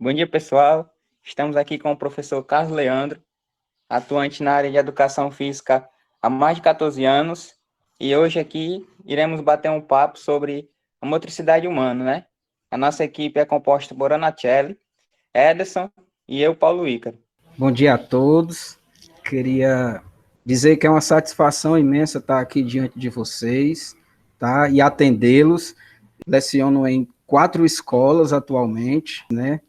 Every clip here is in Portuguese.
Bom dia, pessoal. Estamos aqui com o professor Carlos Leandro, atuante na área de educação física há mais de 14 anos, e hoje aqui iremos bater um papo sobre a motricidade humana, né? A nossa equipe é composta por Ana Celli, Ederson e eu, Paulo Ícaro. Bom dia a todos. Queria dizer que é uma satisfação imensa estar aqui diante de vocês, tá? E atendê-los. Leciono em 4 escolas atualmente, né?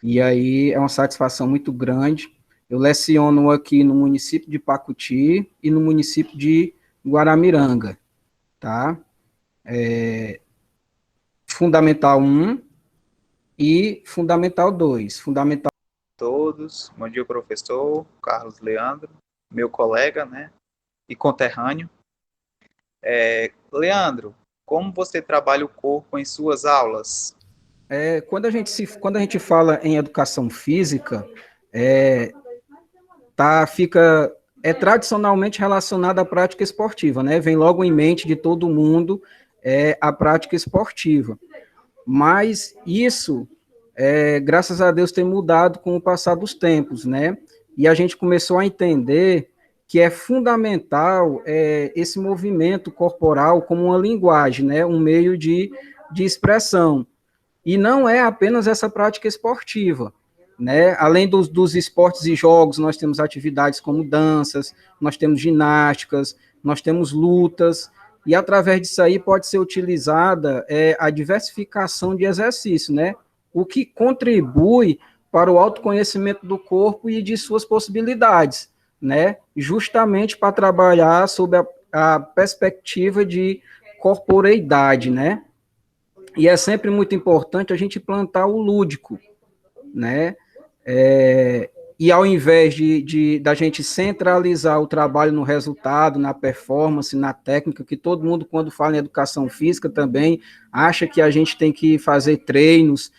E aí é uma satisfação muito grande. Eu leciono aqui no município de Pacuti e no município de Guaramiranga, tá? Fundamental 1 e Fundamental 2. Fundamental todos. Bom dia, professor Carlos Leandro, meu colega, né, e conterrâneo. Leandro, como você trabalha o corpo em suas aulas? Quando a gente fala em educação física, é tradicionalmente relacionado à prática esportiva, né? Vem logo em mente de todo mundo a prática esportiva. Mas isso, graças a Deus, tem mudado com o passar dos tempos, né? E a gente começou a entender que é fundamental esse movimento corporal como uma linguagem, né? Um meio de expressão. E não é apenas essa prática esportiva, né? Além dos esportes e jogos, nós temos atividades como danças, nós temos ginásticas, nós temos lutas, e através disso aí pode ser utilizada a diversificação de exercícios, né? O que contribui para o autoconhecimento do corpo e de suas possibilidades, né? Justamente para trabalhar sob a perspectiva de corporeidade, né? E é sempre muito importante a gente plantar o lúdico, né? E ao invés da gente centralizar o trabalho no resultado, na performance, na técnica, que todo mundo, quando fala em educação física, também acha que a gente tem que fazer treinos,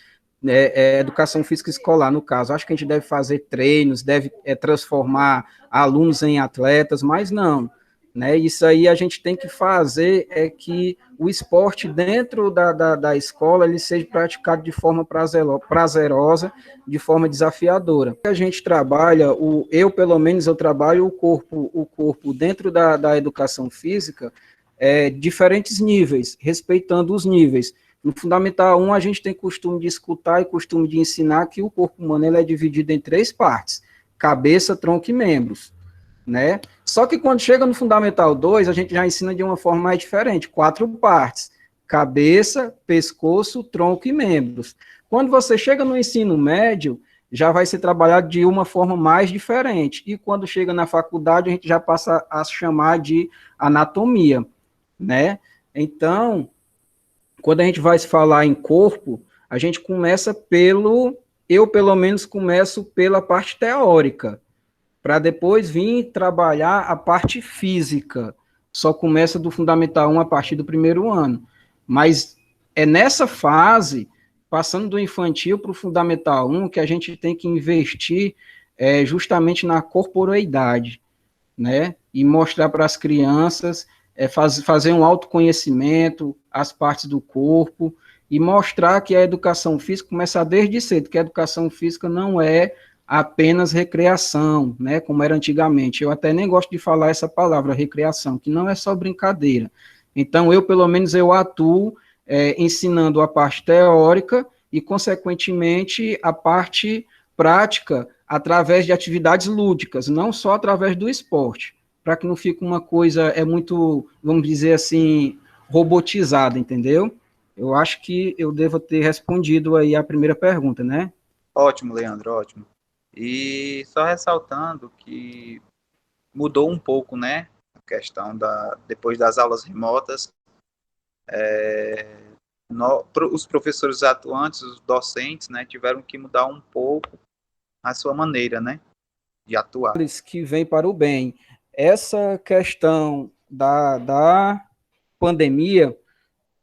educação física escolar, no caso, acho que a gente deve fazer treinos, deve transformar alunos em atletas, mas não, né? Isso aí a gente tem que fazer que o esporte dentro da escola ele seja praticado de forma prazerosa, de forma desafiadora. A gente trabalha, pelo menos eu trabalho o corpo dentro da educação física, diferentes níveis, respeitando os níveis. No Fundamental 1, a gente tem costume de escutar e costume de ensinar que o corpo humano ele é dividido em 3 partes, cabeça, tronco e membros, né? Só que quando chega no Fundamental 2, a gente já ensina de uma forma mais diferente, 4 partes, cabeça, pescoço, tronco e membros. Quando você chega no ensino médio, já vai ser trabalhado de uma forma mais diferente, e quando chega na faculdade, a gente já passa a chamar de anatomia, né? Então, quando a gente vai se falar em corpo, a gente começa eu pelo menos começo pela parte teórica, para depois vir trabalhar a parte física. Só começa do Fundamental 1 a partir do 1º ano. Mas é nessa fase, passando do infantil para o Fundamental 1, que a gente tem que investir justamente na corporeidade, né? E mostrar para as crianças, fazer um autoconhecimento, as partes do corpo, e mostrar que a educação física começa desde cedo, que a educação física não é apenas recreação, né, como era antigamente. Eu até nem gosto de falar essa palavra, recreação, que não é só brincadeira. Então, pelo menos, eu atuo ensinando a parte teórica e, consequentemente, a parte prática através de atividades lúdicas, não só através do esporte, para que não fique uma coisa muito, vamos dizer assim, robotizada, entendeu? Eu acho que eu devo ter respondido aí a primeira pergunta, né? Ótimo, Leandro, ótimo. E só ressaltando que mudou um pouco, né, a questão depois das aulas remotas, os professores atuantes, os docentes, né, tiveram que mudar um pouco a sua maneira, né, de atuar. Que vem para o bem. Essa questão da pandemia,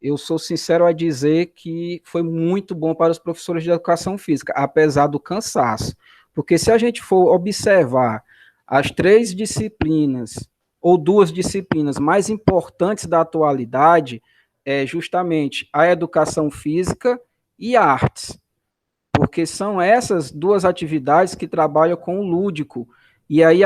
eu sou sincero a dizer que foi muito bom para os professores de educação física, apesar do cansaço. Porque se a gente for observar as 3 disciplinas, ou 2 disciplinas mais importantes da atualidade, é justamente a educação física e artes. porque são essas duas atividades que trabalham com o lúdico. E aí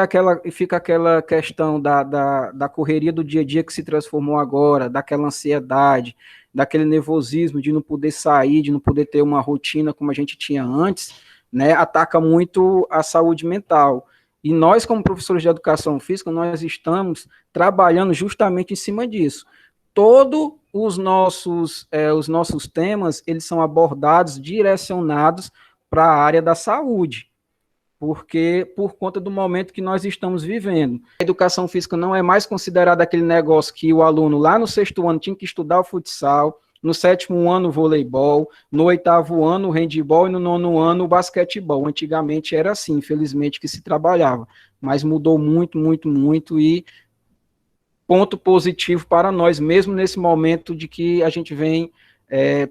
fica aquela questão da correria do dia a dia que se transformou agora, daquela ansiedade, daquele nervosismo de não poder sair, de não poder ter uma rotina como a gente tinha antes, né, ataca muito a saúde mental. E nós, como professores de educação física, nós estamos trabalhando justamente em cima disso. Todos os nossos temas, eles são abordados, direcionados para a área da saúde, porque por conta do momento que nós estamos vivendo. A educação física não é mais considerada aquele negócio que o aluno lá no 6º ano tinha que estudar o futsal, no 7º ano o voleibol, no 8º ano o handebol e no 9º ano o basquetebol. Antigamente era assim, infelizmente, que se trabalhava, mas mudou muito, muito, muito, e ponto positivo para nós, mesmo nesse momento de que a gente vem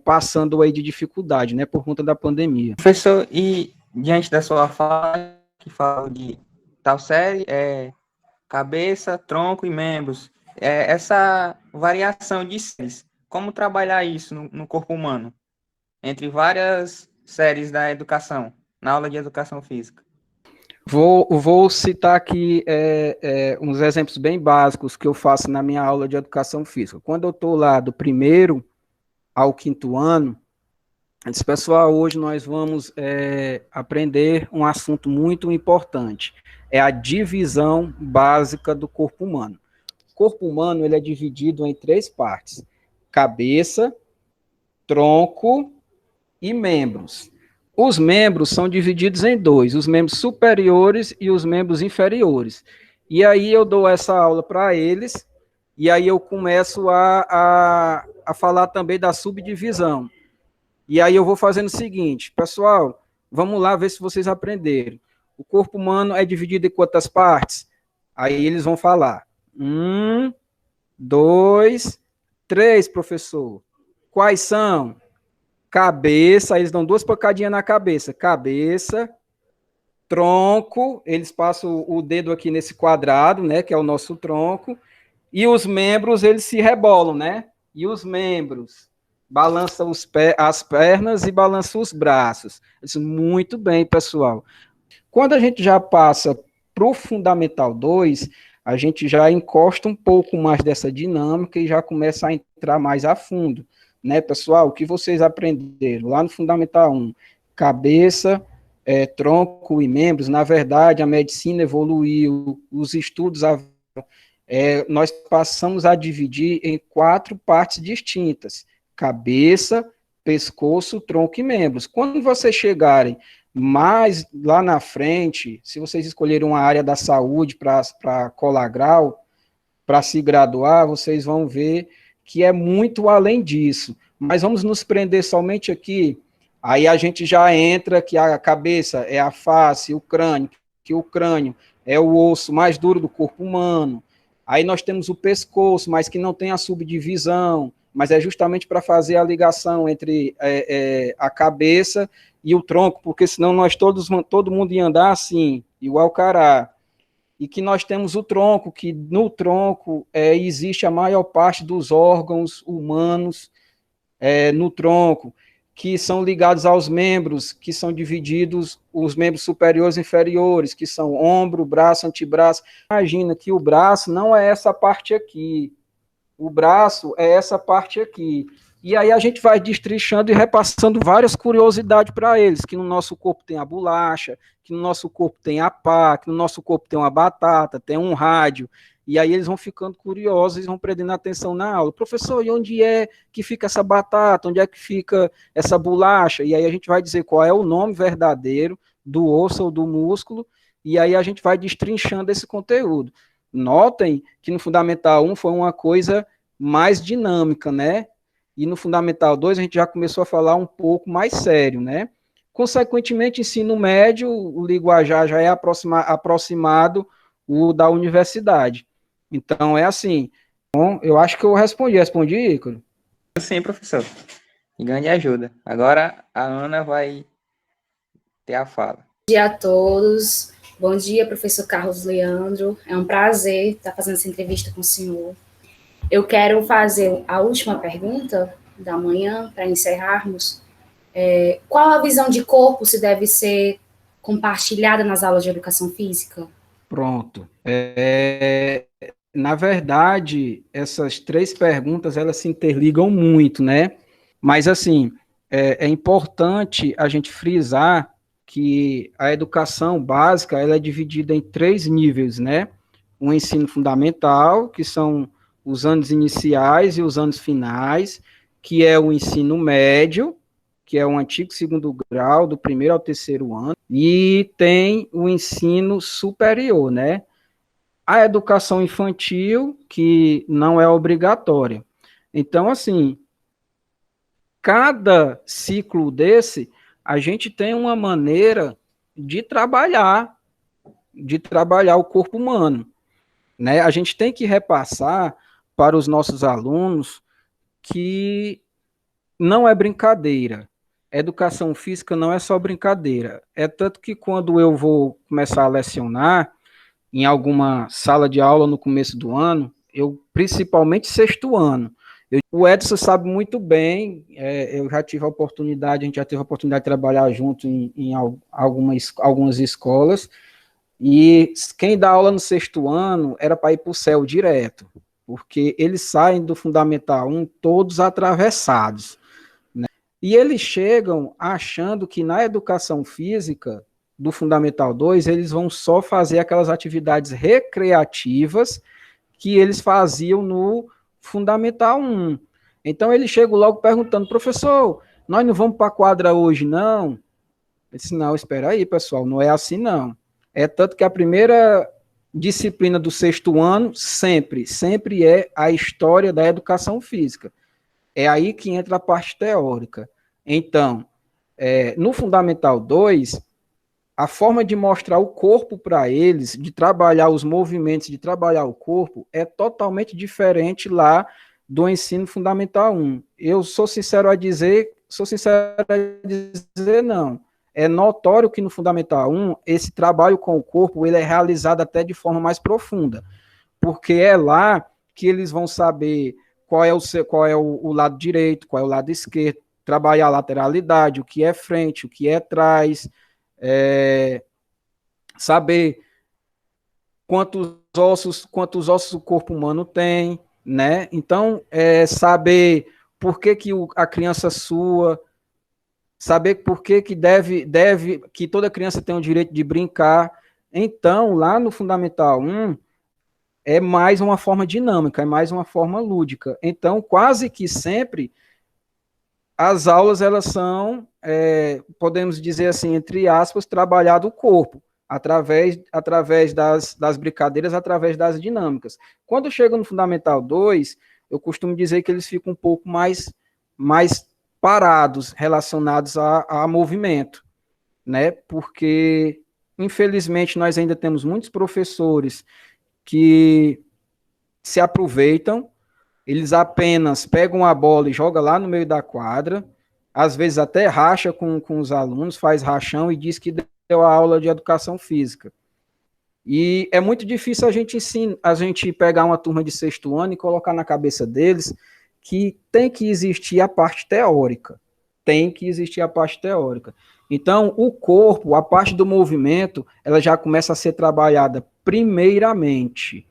passando aí de dificuldade, né, por conta da pandemia. Professor, e diante da sua fala, que fala de tal série, cabeça, tronco e membros, essa variação de séries, como trabalhar isso no corpo humano, entre várias séries da educação, na aula de educação física? Vou citar aqui uns exemplos bem básicos que eu faço na minha aula de educação física. Quando eu estou lá do 1º ao 5º ano, eu disse, pessoal, hoje nós vamos aprender um assunto muito importante, é a divisão básica do corpo humano. O corpo humano ele é dividido em 3 partes, cabeça, tronco e membros. Os membros são divididos em 2, os membros superiores e os membros inferiores. E aí eu dou essa aula para eles, e aí eu começo a falar também da subdivisão. E aí eu vou fazendo o seguinte, pessoal, vamos lá ver se vocês aprenderam. O corpo humano é dividido em quantas partes? Aí eles vão falar. 1, 2, 3, professor. Quais são? Cabeça, eles dão 2 pancadinhas na cabeça. Cabeça, tronco, eles passam o dedo aqui nesse quadrado, né, que é o nosso tronco, e os membros, eles se rebolam, né? E os membros balançam as pernas e balançam os braços. Isso, muito bem, pessoal. Quando a gente já passa para o Fundamental 2, a gente já encosta um pouco mais dessa dinâmica e já começa a entrar mais a fundo. Né, pessoal, o que vocês aprenderam lá no Fundamental 1, cabeça, tronco e membros, na verdade, a medicina evoluiu, os estudos, nós passamos a dividir em 4 partes distintas, cabeça, pescoço, tronco e membros. Quando vocês chegarem mais lá na frente, se vocês escolherem uma área da saúde para colar grau, para se graduar, vocês vão ver que é muito além disso, mas vamos nos prender somente aqui, aí a gente já entra que a cabeça é a face, o crânio, que o crânio é o osso mais duro do corpo humano, aí nós temos o pescoço, mas que não tem a subdivisão, mas é justamente para fazer a ligação entre a cabeça e o tronco, porque senão todo mundo ia andar assim, igual o cará. E que nós temos o tronco, que no tronco existe a maior parte dos órgãos humanos no tronco, que são ligados aos membros, que são divididos, os membros superiores e inferiores, que são ombro, braço, antebraço. Imagina que o braço não é essa parte aqui, o braço é essa parte aqui. E aí a gente vai destrinchando e repassando várias curiosidades para eles, que no nosso corpo tem a bolacha, que no nosso corpo tem a pá, que no nosso corpo tem uma batata, tem um rádio, e aí eles vão ficando curiosos e vão prendendo atenção na aula. Professor, e onde é que fica essa batata? Onde é que fica essa bolacha? E aí a gente vai dizer qual é o nome verdadeiro do osso ou do músculo, e aí a gente vai destrinchando esse conteúdo. Notem que no Fundamental 1 foi uma coisa mais dinâmica, né? E no Fundamental 2 a gente já começou a falar um pouco mais sério, né? Consequentemente, ensino médio, o linguajar já é aproximado o da universidade. Então, é assim. Bom, eu acho que eu respondi, Ícaro? Sim, professor. E grande ajuda. Agora a Ana vai ter a fala. Bom dia a todos. Bom dia, professor Carlos Leandro. É um prazer estar fazendo essa entrevista com o senhor. Eu quero fazer a última pergunta da manhã, para encerrarmos. Qual a visão de corpo se deve ser compartilhada nas aulas de educação física? Pronto. Na verdade, essas três perguntas, elas se interligam muito, né? Mas, assim, é importante a gente frisar que a educação básica, ela é dividida em três níveis, né? O ensino fundamental, que são os anos iniciais e os anos finais, que é o ensino médio, que é o antigo segundo grau, do primeiro ao terceiro ano, e tem o ensino superior, né? A educação infantil, que não é obrigatória. Então, assim, cada ciclo desse, a gente tem uma maneira de trabalhar o corpo humano, né? A gente tem que repassar para os nossos alunos que não é brincadeira. Educação física não é só brincadeira. É tanto que quando eu vou começar a lecionar em alguma sala de aula no começo do ano, principalmente sexto ano, o Edson sabe muito bem, eu já tive a oportunidade, a gente já teve a oportunidade de trabalhar junto em algumas escolas, e quem dá aula no sexto ano era para ir para o céu direto, porque eles saem do Fundamental 1 todos atravessados, né? E eles chegam achando que na educação física do Fundamental 2, eles vão só fazer aquelas atividades recreativas que eles faziam no Fundamental 1. Então, ele chega logo perguntando, professor, nós não vamos para a quadra hoje, não? Eu disse, não, espera aí, pessoal, não é assim, não. É tanto que a primeira disciplina do sexto ano sempre é a história da educação física. É aí que entra a parte teórica. Então, no Fundamental 2, a forma de mostrar o corpo para eles, de trabalhar os movimentos, de trabalhar o corpo, é totalmente diferente lá do ensino fundamental 1. Eu sou sincero a dizer não. É notório que no fundamental 1, esse trabalho com o corpo, ele é realizado até de forma mais profunda, porque é lá que eles vão saber qual é o lado direito, qual é o lado esquerdo, trabalhar a lateralidade, o que é frente, o que é trás, saber quantos ossos o corpo humano tem, né? Então, saber por que a criança sua, saber por que que toda criança tem o direito de brincar. Então, lá no Fundamental 1, é mais uma forma dinâmica, é mais uma forma lúdica. Então, quase que sempre as aulas, elas são, podemos dizer assim, entre aspas, trabalhar do corpo, através das brincadeiras, através das dinâmicas. Quando chega no Fundamental 2, eu costumo dizer que eles ficam um pouco mais parados, relacionados a movimento, né? Porque, infelizmente, nós ainda temos muitos professores que se aproveitam. Eles apenas pegam a bola e jogam lá no meio da quadra, às vezes até racha com os alunos, faz rachão e diz que deu a aula de educação física. E é muito difícil a gente pegar uma turma de sexto ano e colocar na cabeça deles que tem que existir a parte teórica. Tem que existir a parte teórica. Então, o corpo, a parte do movimento, ela já começa a ser trabalhada primeiramente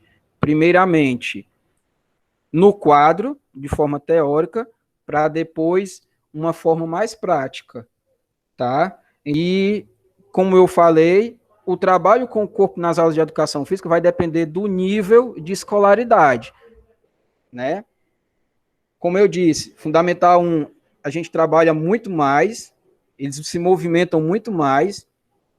no quadro, de forma teórica, para depois uma forma mais prática, tá? E, como eu falei, o trabalho com o corpo nas aulas de educação física vai depender do nível de escolaridade, né? Como eu disse, Fundamental 1, a gente trabalha muito mais, eles se movimentam muito mais,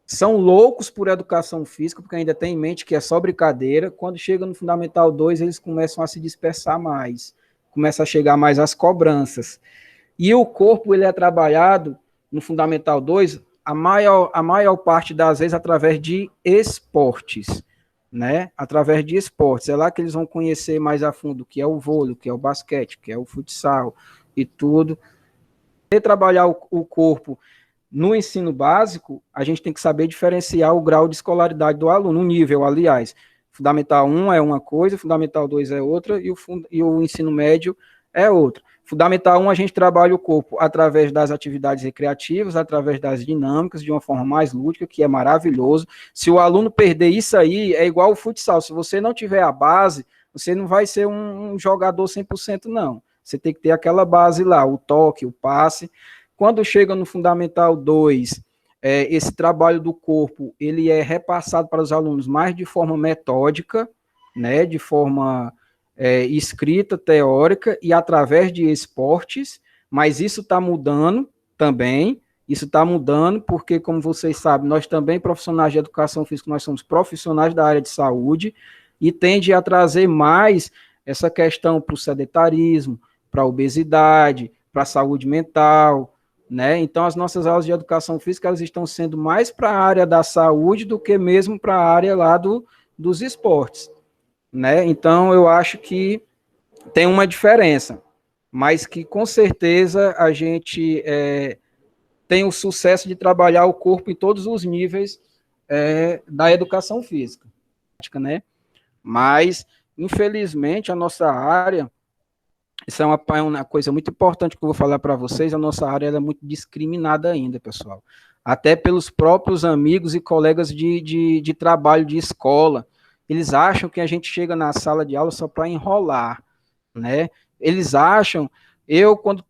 são loucos por educação física, porque ainda tem em mente que é só brincadeira. Quando chega no Fundamental 2, eles começam a se dispersar mais, começa a chegar mais às cobranças. E o corpo, ele é trabalhado no Fundamental 2, a maior parte das vezes através de esportes, né? Através de esportes. É lá que eles vão conhecer mais a fundo o que é o vôlei, o que é o basquete, o que é o futsal e tudo. E trabalhar o corpo no ensino básico, a gente tem que saber diferenciar o grau de escolaridade do aluno, o nível, aliás. Fundamental 1 é uma coisa, Fundamental 2 é outra, e o ensino médio é outra. Fundamental 1, a gente trabalha o corpo através das atividades recreativas, através das dinâmicas, de uma forma mais lúdica, que é maravilhoso. Se o aluno perder isso aí, é igual o futsal. Se você não tiver a base, você não vai ser um jogador 100%, não. Você tem que ter aquela base lá, o toque, o passe. Quando chega no Fundamental 2, esse trabalho do corpo, ele é repassado para os alunos mais de forma metódica, né, de forma escrita, teórica e através de esportes, mas isso está mudando também, isso está mudando porque, como vocês sabem, nós também, profissionais de educação física, nós somos profissionais da área de saúde e tende a trazer mais essa questão para o sedentarismo, para a obesidade, para a saúde mental, né? Então, as nossas aulas de educação física, elas estão sendo mais para a área da saúde do que mesmo para a área lá dos esportes, né? Então, eu acho que tem uma diferença, mas que, com certeza, a gente tem o sucesso de trabalhar o corpo em todos os níveis da educação física, né? Mas, infelizmente, a nossa área, isso é uma coisa muito importante que eu vou falar para vocês, a nossa área é muito discriminada ainda, pessoal. Até pelos próprios amigos e colegas de trabalho, de escola. Eles acham que a gente chega na sala de aula só para enrolar, né? Eles acham... quando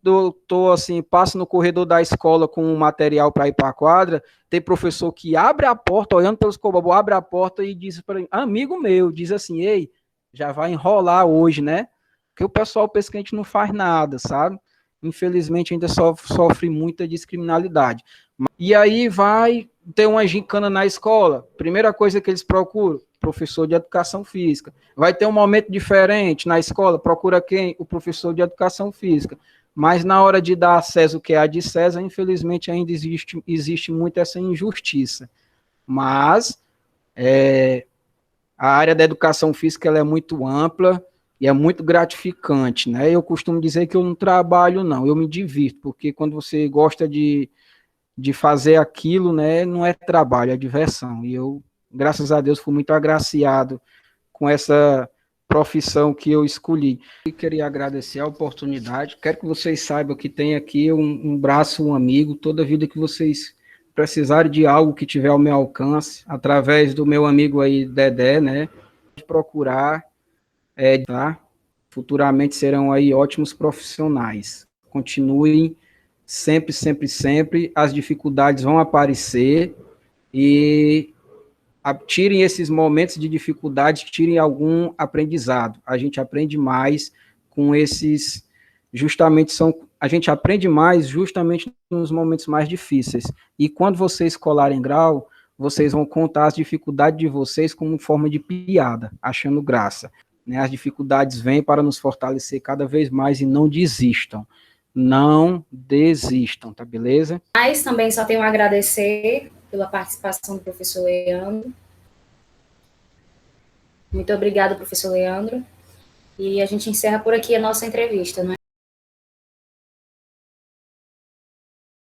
assim, passo no corredor da escola com um material para ir para a quadra, tem professor que abre a porta, olhando pelos cobabos, abre a porta e diz para amigo meu, diz assim, ei, já vai enrolar hoje, né? Porque o pessoal pensa que a gente não faz nada, sabe? Infelizmente ainda sofre muita discriminalidade. E aí vai ter uma gincana na escola, primeira coisa que eles procuram, professor de educação física. Vai ter um momento diferente na escola, procura quem? O professor de educação física. Mas na hora de dar a César o que é a de César, infelizmente ainda existe muito essa injustiça. Mas a área da educação física ela é muito ampla e é muito gratificante, né? Eu costumo dizer que eu não trabalho, não, eu me divirto, porque quando você gosta de fazer aquilo, né, não é trabalho, é diversão. E eu, graças a Deus, fui muito agraciado com essa profissão que eu escolhi. E queria agradecer a oportunidade. Quero que vocês saibam que tem aqui um braço, um amigo, toda vida que vocês precisarem de algo que tiver ao meu alcance, através do meu amigo aí, Dedé, né, de procurar, tá? Futuramente serão aí ótimos profissionais. Continuem sempre, sempre, sempre, as dificuldades vão aparecer e tirem esses momentos de dificuldade, tirem algum aprendizado. A gente aprende mais com esses, a gente aprende mais justamente nos momentos mais difíceis. E quando vocês colarem grau, vocês vão contar as dificuldades de vocês como forma de piada, achando graça. Né? As dificuldades vêm para nos fortalecer cada vez mais e não desistam. Não desistam, tá beleza? Mas também só tenho a agradecer pela participação do professor Leandro. Muito obrigada, professor Leandro. E a gente encerra por aqui a nossa entrevista, não é?